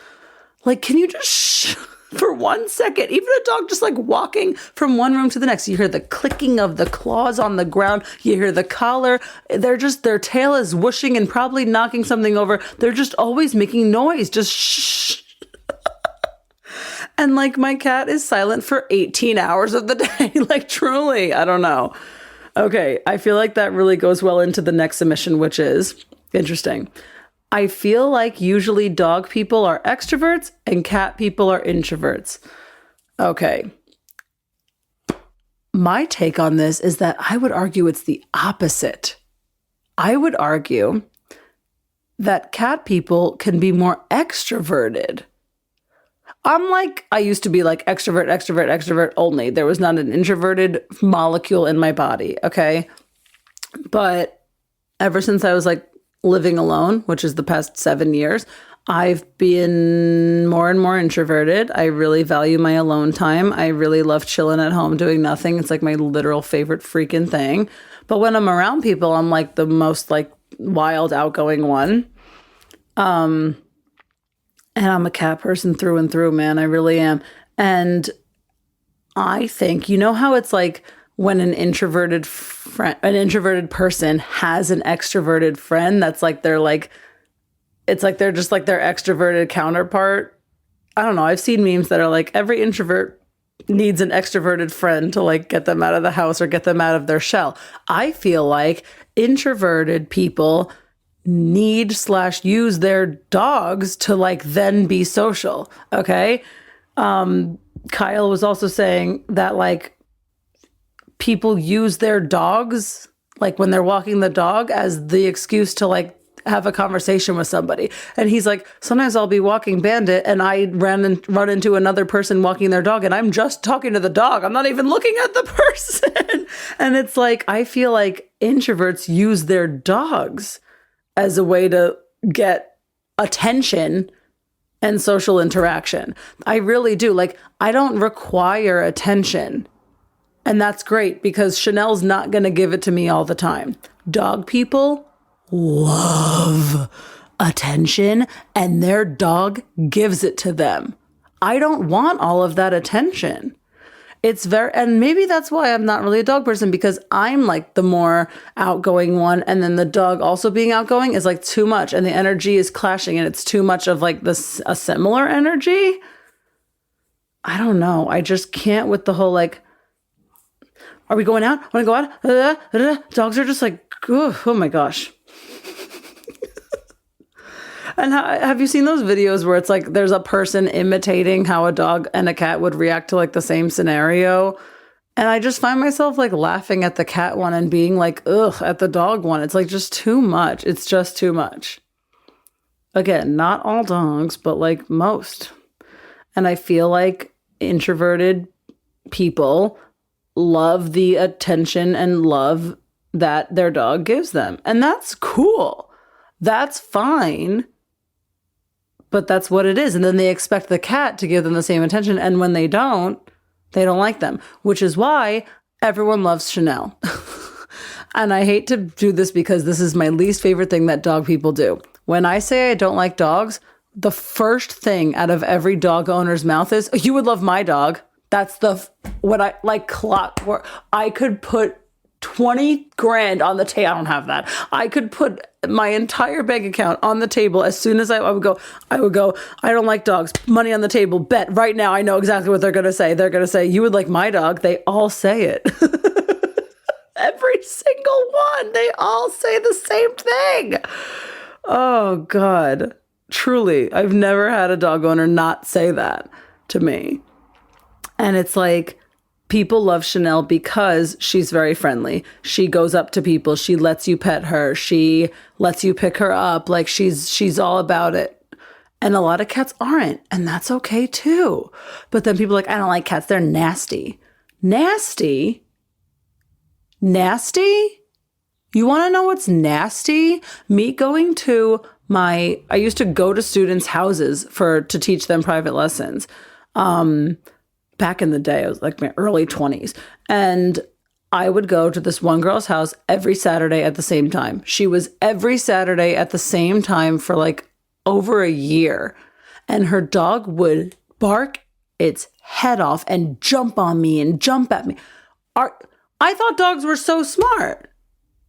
S1: Like, can you just for 1 second, even a dog just like walking from one room to the next, you hear the clicking of the claws on the ground. You hear the collar. Their tail is whooshing and probably knocking something over. They're just always making noise. Just shh. And like my cat is silent for 18 hours of the day. Like truly, I don't know. Okay. I feel like that really goes well into the next submission, which is interesting. I feel like usually dog people are extroverts and cat people are introverts. Okay. My take on this is that I would argue it's the opposite. I would argue that cat people can be more extroverted. I used to be like extrovert only. There was not an introverted molecule in my body, okay? But ever since I was like living alone, which is the past 7 years, I've been more and more introverted. I really value my alone time. I really love chilling at home doing nothing. It's like my literal favorite freaking thing. But when I'm around people, I'm like the most like wild, outgoing one. And I'm a cat person through and through, man. I really am. And I think, you know how it's like when an introverted person has an extroverted friend that's like it's like they're just like their extroverted counterpart. I don't know. I've seen memes that are like every introvert needs an extroverted friend to like get them out of the house or get them out of their shell. I feel like introverted people use their dogs to like then be social. Okay. Kyle was also saying that like people use their dogs, like when they're walking the dog, as the excuse to like have a conversation with somebody. And he's like, sometimes I'll be walking Bandit and I run into another person walking their dog and I'm just talking to the dog. I'm not even looking at the person. And it's like, I feel like introverts use their dogs as a way to get attention and social interaction. I really do. Like, I don't require attention. And that's great because Chanel's not going to give it to me all the time. Dog people love attention and their dog gives it to them. I don't want all of that attention. And maybe that's why I'm not really a dog person, because I'm like the more outgoing one. And then the dog also being outgoing is like too much and the energy is clashing and it's too much of like this, a similar energy. I don't know. I just can't with the whole like, are we going out? Want to go out? Dogs are just like, oh my gosh. And have you seen those videos where it's like there's a person imitating how a dog and a cat would react to like the same scenario? And I just find myself like laughing at the cat one and being like, ugh, at the dog one. It's like just too much. It's just too much. Again, not all dogs, but like most. And I feel like introverted people love the attention and love that their dog gives them. And that's cool. That's fine. But that's what it is. And then they expect the cat to give them the same attention. And when they don't like them, which is why everyone loves Chanel. And I hate to do this because this is my least favorite thing that dog people do. When I say I don't like dogs, the first thing out of every dog owner's mouth is, you would love my dog. That's what I like clockwork. I could put 20 grand on the table. I don't have that. I could put my entire bank account on the table as soon as I would go, I don't like dogs. Money on the table. Bet right now. I know exactly what they're going to say. They're going to say, you would like my dog. They all say it. Every single one. They all say the same thing. Oh God. Truly. I've never had a dog owner not say that to me. And it's like, people love Chanel because she's very friendly. She goes up to people. She lets you pet her. She lets you pick her up. Like she's all about it. And a lot of cats aren't. And that's okay too. But then people are like, I don't like cats. They're nasty. Nasty? Nasty? You want to know what's nasty? Me going to I used to go to students' houses to teach them private lessons. Back in the day, I was like my early 20s. And I would go to this one girl's house every Saturday at the same time. She was every Saturday at the same time for like over a year. And her dog would bark its head off and jump on me and jump at me. I thought dogs were so smart.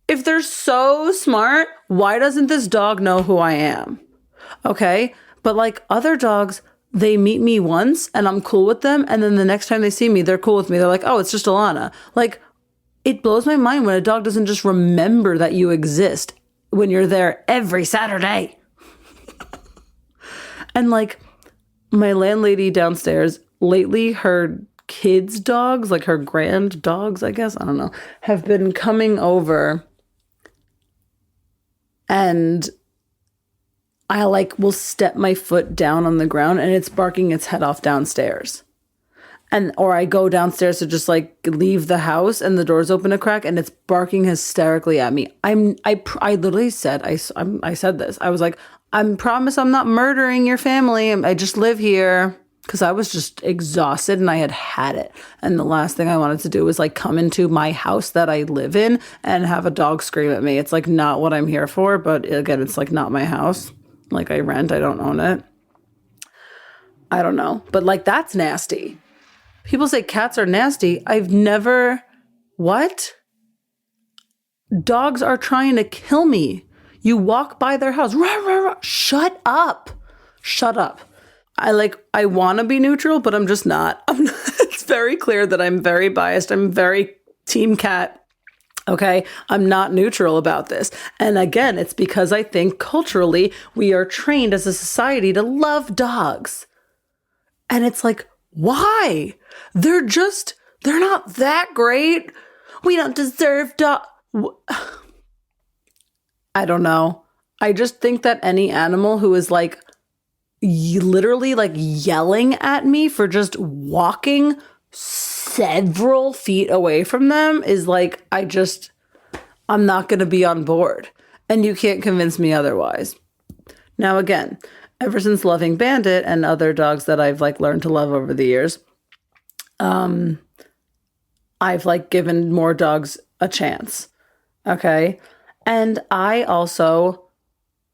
S1: If they're so smart, why doesn't this dog know who I am? Okay. But like other dogs, they meet me once and I'm cool with them. And then the next time they see me, they're cool with me. They're like, oh, it's just Alana. Like, it blows my mind when a dog doesn't just remember that you exist when you're there every Saturday. And like my landlady downstairs, lately her kids' dogs, like her grand dogs, I guess, I don't know, have been coming over. And I like will step my foot down on the ground and it's barking its head off downstairs. Or I go downstairs to just like leave the house and the door's open a crack and it's barking hysterically at me. I literally said, I said this. I was like, I promise I'm not murdering your family. I just live here. Because I was just exhausted and I had it. And the last thing I wanted to do was like come into my house that I live in and have a dog scream at me. It's like not what I'm here for. But again, it's like not my house. Like I rent, I don't own it. I don't know. But like that's nasty. People say cats are nasty. I've never... What? Dogs are trying to kill me. You walk by their house. Rah, rah, rah. Shut up. Shut up. I want to be neutral, but I'm just not. It's very clear that I'm very biased. I'm very team cat. Okay. I'm not neutral about this. And again, it's because I think culturally we are trained as a society to love dogs. And it's like, why? They're not that great. We don't deserve I don't know. I just think that any animal who is like literally like yelling at me for just walking several feet away from them is like, I'm not going to be on board. And you can't convince me otherwise. Now, again, ever since loving Bandit and other dogs that I've like learned to love over the years, I've like given more dogs a chance. Okay. And I also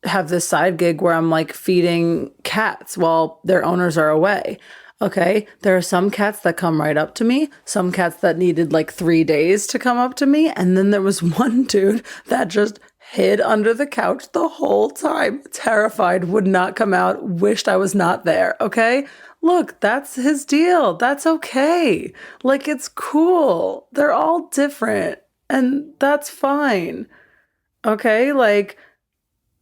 S1: have this side gig where I'm like feeding cats while their owners are away. Okay. There are some cats that come right up to me, some cats that needed like 3 days to come up to me. And then there was one dude that just hid under the couch the whole time, terrified, would not come out, wished I was not there. Okay. Look, that's his deal. That's okay. Like, it's cool. They're all different and that's fine. Okay. Like,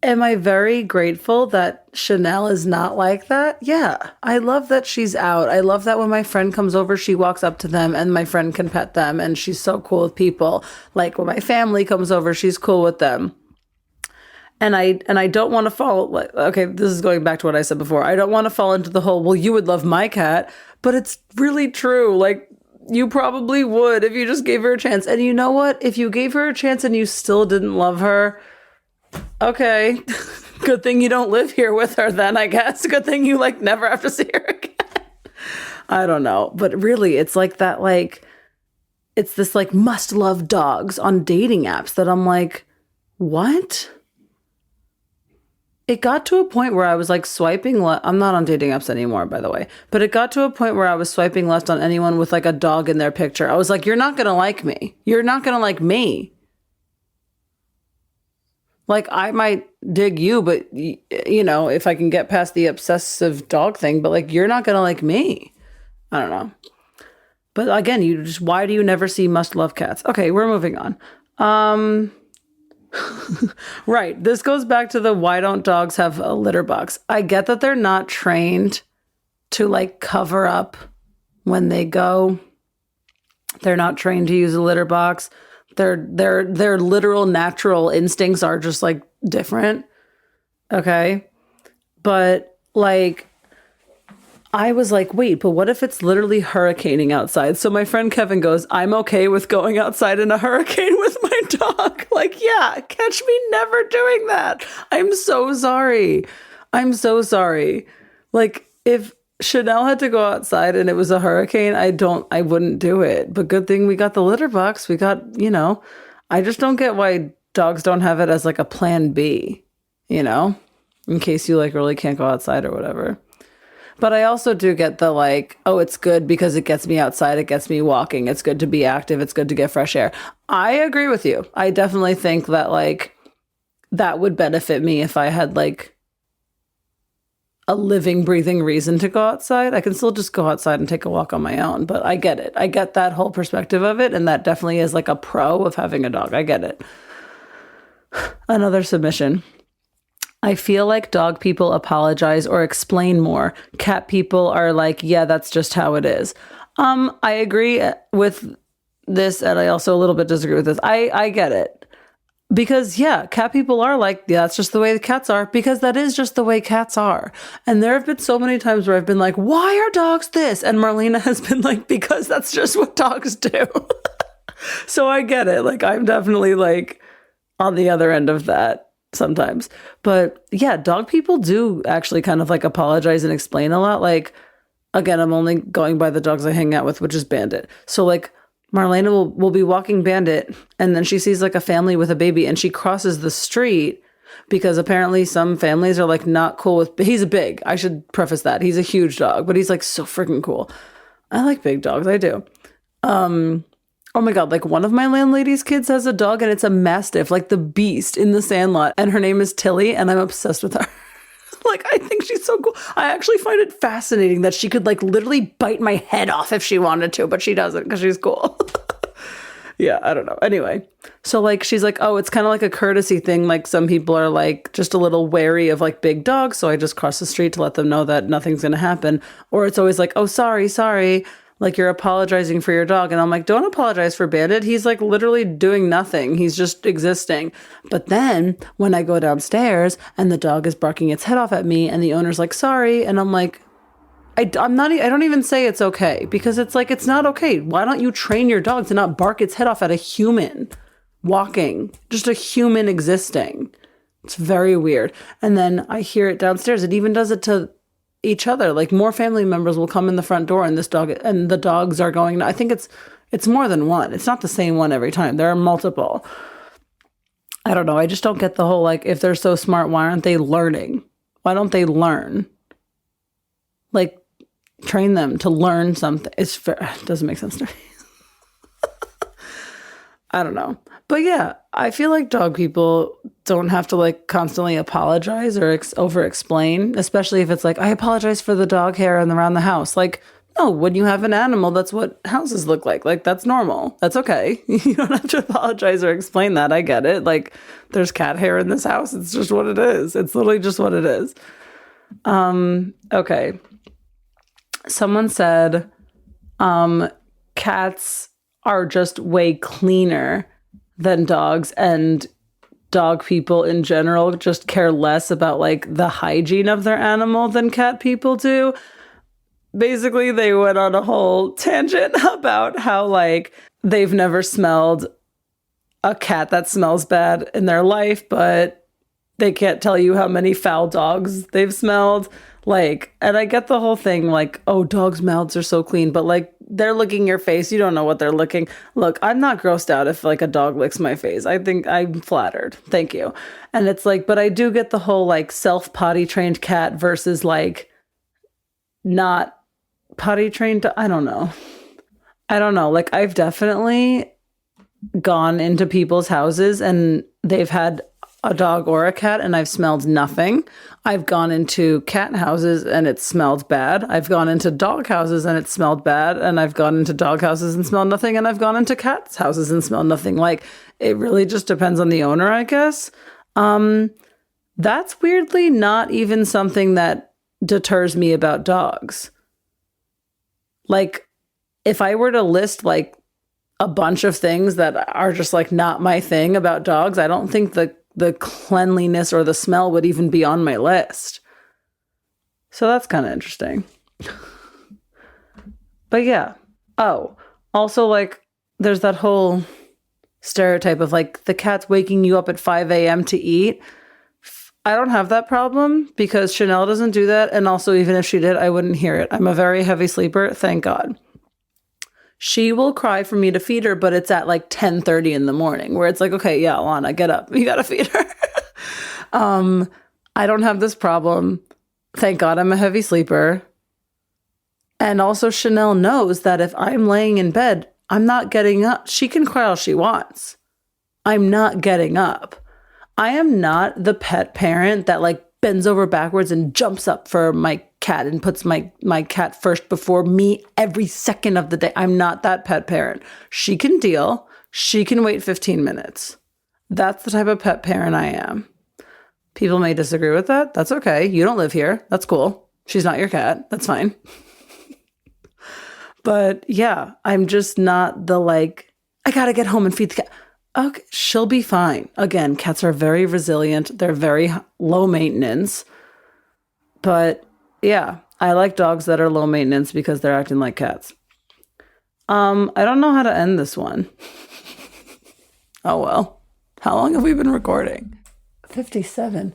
S1: am I very grateful that Chanel is not like that? Yeah. I love that she's out. I love that when my friend comes over, she walks up to them and my friend can pet them and she's so cool with people. Like when my family comes over, she's cool with them. And I don't want to fall, okay, this is going back to what I said before. I don't want to fall into the whole, well, you would love my cat, but it's really true. Like, you probably would if you just gave her a chance. And you know what? If you gave her a chance and you still didn't love her, okay, good thing you don't live here with her then, I guess. Good thing you like never have to see her again. I don't know. But really, it's like that, like, it's this like must love dogs on dating apps that I'm like, what? It got to a point where I was like swiping left. I'm not on dating apps anymore, by the way. But it got to a point where I was swiping left on anyone with like a dog in their picture. I was like, you're not going to like me. You're not going to like me. Like, I might dig you, but, you know, if I can get past the obsessive dog thing, but like, you're not going to like me. I don't know. But again, why do you never see must love cats? Okay, we're moving on. Right. This goes back to the why don't dogs have a litter box? I get that they're not trained to like cover up when they go. They're not trained to use a litter box. Their literal natural instincts are just like different. Okay. But like, I was like, wait, but what if it's literally hurricaning outside? So my friend Kevin goes, I'm okay with going outside in a hurricane with my dog. Like, yeah, catch me never doing that. I'm so sorry. I'm so sorry. Like, if Chanel had to go outside and it was a hurricane, I wouldn't do it. But good thing we got the litter box. We got, you know, I just don't get why dogs don't have it as like a plan B, you know, in case you like really can't go outside or whatever. But I also do get the like, oh, it's good because it gets me outside. It gets me walking. It's good to be active. It's good to get fresh air. I agree with you. I definitely think that like that would benefit me if I had like a living, breathing reason to go outside. I can still just go outside and take a walk on my own. But I get it. I get that whole perspective of it. And that definitely is like a pro of having a dog. I get it. Another submission. I feel like dog people apologize or explain more. Cat people are like, yeah, that's just how it is. I agree with this, and I also a little bit disagree with this. I get it. Because, yeah, cat people are like, yeah, that's just the way the cats are, because that is just the way cats are. And there have been so many times where I've been like, why are dogs this? And Marlena has been like, because that's just what dogs do. So I get it. Like, I'm definitely like on the other end of that sometimes. But yeah, dog people do actually kind of like apologize and explain a lot. Like, again, I'm only going by the dogs I hang out with, which is Bandit. So like Marlena will be walking Bandit and then she sees like a family with a baby and she crosses the street because apparently some families are like not cool with, he's big. I should preface that. He's a huge dog, but he's like so freaking cool. I like big dogs. I do. Oh my God, like one of my landlady's kids has a dog and it's a Mastiff, like the beast in the Sandlot. And her name is Tilly and I'm obsessed with her. Like, I think she's so cool. I actually find it fascinating that she could like literally bite my head off if she wanted to, but she doesn't because she's cool. Yeah, I don't know. Anyway, so like, she's like, oh, it's kind of like a courtesy thing. Like some people are like just a little wary of like big dogs. So I just cross the street to let them know that nothing's going to happen. Or it's always like, oh, sorry. Like, you're apologizing for your dog. And I'm like, don't apologize for Bandit. He's like literally doing nothing. He's just existing. But then when I go downstairs and the dog is barking its head off at me and the owner's like, sorry. And I'm like, I don't even say it's okay, because it's like, it's not okay. Why don't you train your dog to not bark its head off at a human walking, just a human existing? It's very weird. And then I hear it downstairs. It even does it to each other. Like, more family members will come in the front door and the dogs are going, I think it's more than one. It's not the same one every time. There are multiple. I don't know. I just don't get the whole, like, if they're so smart, why aren't they learning? Why don't they learn? Like, train them to learn something. It doesn't make sense to me. I don't know. But yeah, I feel like dog people don't have to like constantly apologize or over explain, especially if it's like, I apologize for the dog hair and around the house. Like, no, when you have an animal, that's what houses look like. Like, that's normal. That's okay. You don't have to apologize or explain that. I get it. Like, there's cat hair in this house. It's just what it is. It's literally just what it is. Okay. Someone said, cats are just way cleaner than dogs, and dog people in general just care less about like the hygiene of their animal than cat people do. Basically, they went on a whole tangent about how like they've never smelled a cat that smells bad in their life, but they can't tell you how many foul dogs they've smelled. Like, and I get the whole thing, like, oh, dogs' mouths are so clean, but like, they're licking your face. You don't know what they're licking. Look, I'm not grossed out if like a dog licks my face. I think I'm flattered. Thank you. And it's like, but I do get the whole like self potty trained cat versus like not potty trained. I don't know. Like, I've definitely gone into people's houses and they've had a dog or a cat and I've smelled nothing. I've gone into cat houses and it smelled bad. I've gone into dog houses and it smelled bad. And I've gone into dog houses and smelled nothing. And I've gone into cats houses and smelled nothing. Like, it really just depends on the owner, I guess. That's weirdly not even something that deters me about dogs. Like, if I were to list like a bunch of things that are just like not my thing about dogs, I don't think the cleanliness or the smell would even be on my list. So that's kind of interesting. But yeah. Oh, also like there's that whole stereotype of like the cat's waking you up at 5 a.m. to eat. I don't have that problem because Chanel doesn't do that. And also, even if she did, I wouldn't hear it. I'm a very heavy sleeper. Thank God. She will cry for me to feed her, but it's at like 10:30 in the morning where it's like, okay, yeah, Alana, get up. You got to feed her. I don't have this problem. Thank God I'm a heavy sleeper. And also Chanel knows that if I'm laying in bed, I'm not getting up. She can cry all she wants. I'm not getting up. I am not the pet parent that like bends over backwards and jumps up for my cat and puts my cat first before me every second of the day. I'm not that pet parent. She can deal. She can wait 15 minutes. That's the type of pet parent I am. People may disagree with that. That's okay. You don't live here. That's cool. She's not your cat. That's fine. But yeah, I'm just not the like, I gotta get home and feed the cat. Okay, she'll be fine. Again, cats are very resilient. They're very low maintenance. But yeah, I like dogs that are low maintenance because they're acting like cats. I don't know how to end this one. Oh well. How long have we been recording? 57.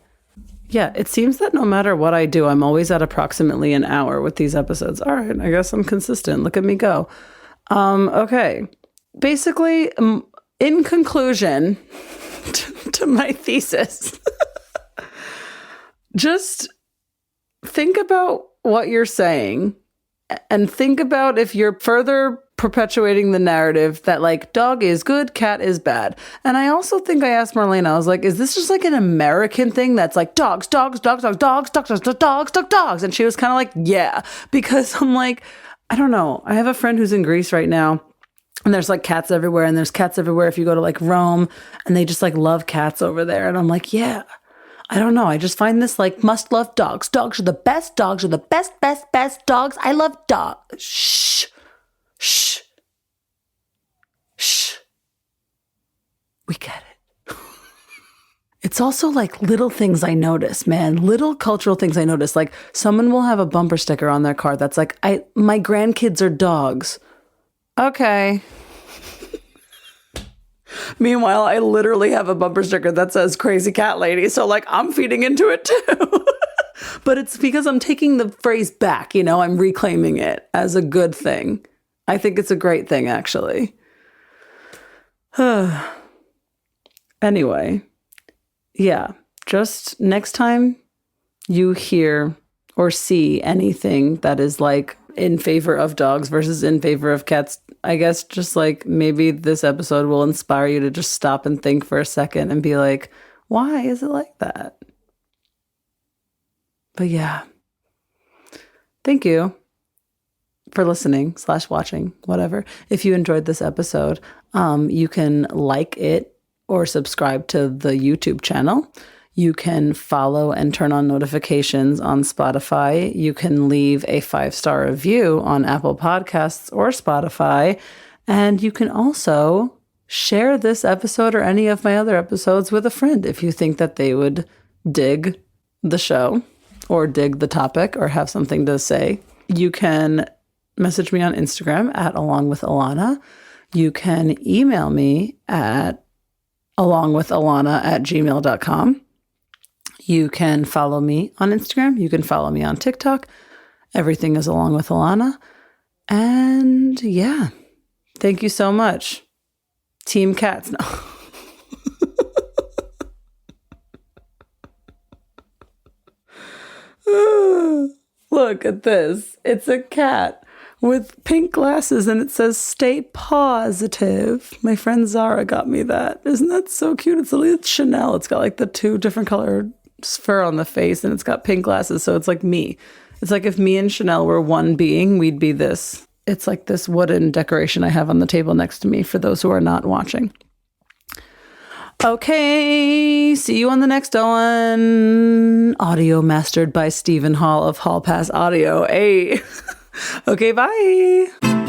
S1: Yeah, it seems that no matter what I do, I'm always at approximately an hour with these episodes. All right, I guess I'm consistent. Look at me go. Okay. Basically, in conclusion to my thesis, just think about what you're saying and think about if you're further perpetuating the narrative that like dog is good, cat is bad. And I also think I asked Marlena, I was like, is this just like an American thing that's like dogs, dogs, dogs, dogs, dogs, dogs, dogs, dogs, dogs, dogs, dogs. And she was kind of like, yeah, because I'm like, I don't know. I have a friend who's in Greece right now. And there's like cats everywhere, and there's cats everywhere if you go to like Rome, and they just like love cats over there. And I'm like, yeah, I don't know. I just find this like must love dogs. Dogs are the best. Dogs are the best, best, best dogs. I love dogs. Shh. Shh. Shh. We get it. It's also like little things I notice, man. Little cultural things I notice. Like someone will have a bumper sticker on their car that's like, my grandkids are dogs. Okay. Meanwhile, I literally have a bumper sticker that says crazy cat lady. So like I'm feeding into it too. But it's because I'm taking the phrase back, you know, I'm reclaiming it as a good thing. I think it's a great thing, actually. Anyway, yeah, just next time you hear or see anything that is like in favor of dogs versus in favor of cats, I guess just like maybe this episode will inspire you to just stop and think for a second and be like, why is it like that? But yeah, thank you for listening / watching, whatever. If you enjoyed this episode, you can like it or subscribe to the YouTube channel. You can follow and turn on notifications on Spotify. You can leave a 5-star review on Apple Podcasts or Spotify. And you can also share this episode or any of my other episodes with a friend if you think that they would dig the show or dig the topic or have something to say. You can message me on Instagram at alongwithalana. You can email me at alongwithalana@gmail.com. You can follow me on Instagram. You can follow me on TikTok. Everything is Along with Alana. And yeah, thank you so much. Team Cats. No. Look at this. It's a cat with pink glasses and it says stay positive. My friend Zara got me that. Isn't that so cute? It's Chanel. It's got like the 2 different colored fur on the face and it's got pink glasses. So it's like me. It's like if me and Chanel were one being, we'd be this. It's like this wooden decoration I have on the table next to me for those who are not watching. Okay, see you on the next one. Audio mastered by Stephen Hall of Hall Pass Audio. Hey. Okay, bye.